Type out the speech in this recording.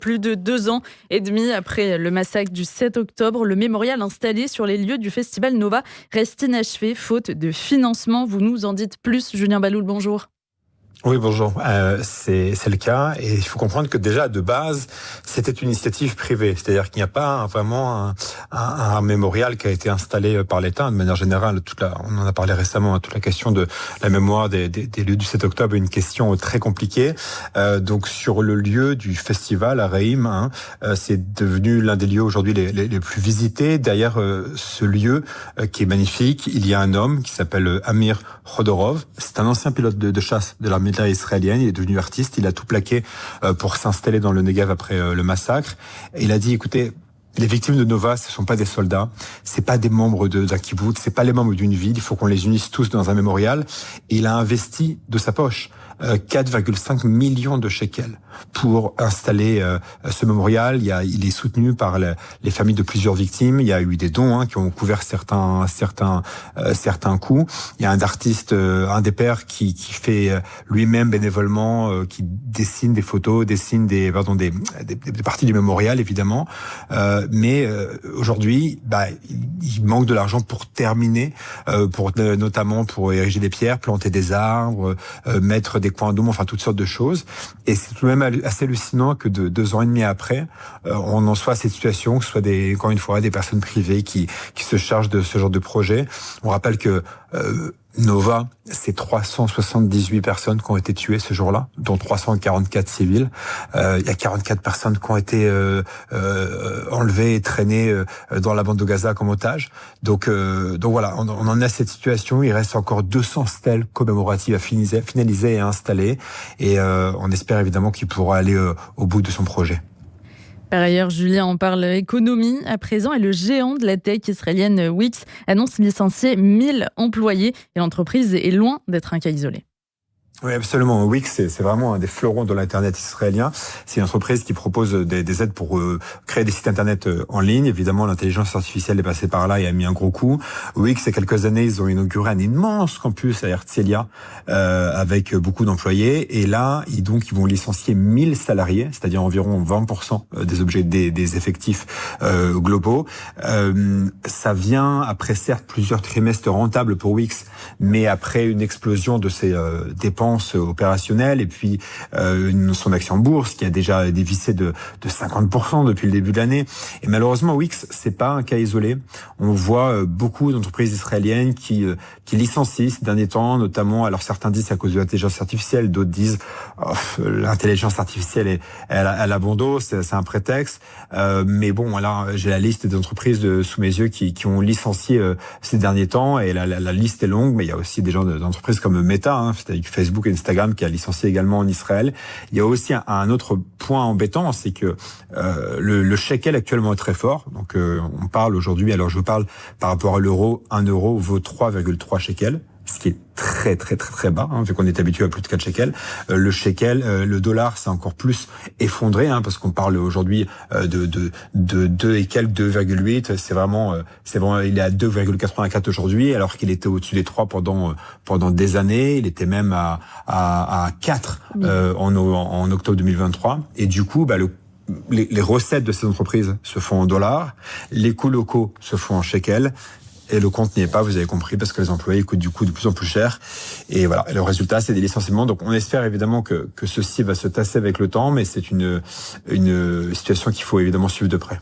Plus de 2 ans et demi après le massacre du 7 octobre, le mémorial installé sur les lieux du festival Nova reste inachevé faute de financement. Vous nous en dites plus, Julien Baloul, bonjour. Oui, bonjour. C'est le cas, et il faut comprendre que déjà de base, c'était une initiative privée, c'est-à-dire qu'il n'y a pas vraiment un mémorial qui a été installé par l'État. De manière générale, on en a parlé récemment, toute la question de la mémoire des lieux du 7 octobre est une question très compliquée. Donc sur le lieu du festival à Reim, c'est devenu l'un des lieux aujourd'hui les plus visités. Derrière ce lieu qui est magnifique, il y a un homme qui s'appelle Amir Khodorov. C'est un ancien pilote de chasse de l'armée israélienne. Il est devenu artiste. Il a tout plaqué pour s'installer dans le Negev après le massacre. Et il a dit, écoutez, les victimes de Nova, ce sont pas des soldats, c'est pas des membres d'un kibboutz, c'est pas les membres d'une ville. Il faut qu'on les unisse tous dans un mémorial. Et il a investi de sa poche 4,5 millions de shekels pour installer ce mémorial. Il est soutenu par les familles de plusieurs victimes. Il y a eu des dons qui ont couvert certains coûts. Il y a un artiste, un des pères qui fait lui-même bénévolement, qui dessine des photos, dessine des parties du mémorial évidemment. Mais aujourd'hui, il manque de l'argent pour terminer, notamment pour ériger des pierres, planter des arbres, mettre des coins d'ombre, enfin toutes sortes de choses. Et c'est tout de même assez hallucinant que 2 ans et demi après, on en soit à cette situation, que ce soit encore une fois des personnes privées qui se chargent de ce genre de projet. On rappelle que Nova, c'est 378 personnes qui ont été tuées ce jour-là, dont 344 civils. Il y a 44 personnes qui ont été enlevées et traînées dans la bande de Gaza comme otages. Donc voilà, on en est à cette situation. Il reste encore 200 stèles commémoratives à finaliser et à installer. Et on espère évidemment qu'il pourra aller au bout de son projet. Par ailleurs, Julien, on parle économie à présent et le géant de la tech israélienne Wix annonce licencier 1000 employés et l'entreprise est loin d'être un cas isolé. Oui, absolument. Wix, c'est vraiment un des fleurons de l'Internet israélien. C'est une entreprise qui propose des aides pour créer des sites Internet en ligne. Évidemment, l'intelligence artificielle est passée par là et a mis un gros coup. Wix, il y a quelques années, ils ont inauguré un immense campus à Herzliya avec beaucoup d'employés. Et là, ils vont licencier 1000 salariés, c'est-à-dire environ 20% des effectifs globaux. Ça vient après, certes, plusieurs trimestres rentables pour Wix, mais après une explosion de ses dépenses opérationnelles et puis son action en bourse qui a déjà dévissé de 50% depuis le début de l'année. Et malheureusement, Wix, c'est pas un cas isolé. On voit beaucoup d'entreprises israéliennes qui licencient ces derniers temps, notamment, alors certains disent à cause de l'intelligence artificielle, d'autres disent l'intelligence artificielle elle a bon dos, c'est un prétexte. Mais bon, là, j'ai la liste des entreprises sous mes yeux qui ont licencié ces derniers temps et la liste est longue, mais il y a aussi des gens d'entreprises comme Meta, c'est-à-dire Facebook et Instagram qui a licencié également en Israël. Il y a aussi un autre point embêtant, c'est que le shekel actuellement est très fort. Donc on parle aujourd'hui, alors je vous parle par rapport à l'euro, 1 euro vaut 3,3 shekels, ce qui est très très très très bas, vu qu'on est habitué à plus de 4 shekels. Le shekel, le dollar, c'est encore plus effondré, parce qu'on parle aujourd'hui de 2 et quelques, 2,8. C'est vraiment, il est à 2,84 aujourd'hui, alors qu'il était au-dessus des 3 pendant des années. Il était même à 4 en octobre 2023. Et du coup, les recettes de ces entreprises se font en dollars, les coûts locaux se font en shekels. Et le compte n'y est pas, vous avez compris, parce que les employés coûtent du coup de plus en plus cher. Et voilà, et le résultat, c'est des licenciements. Donc on espère évidemment que ceci va se tasser avec le temps, mais c'est une situation qu'il faut évidemment suivre de près.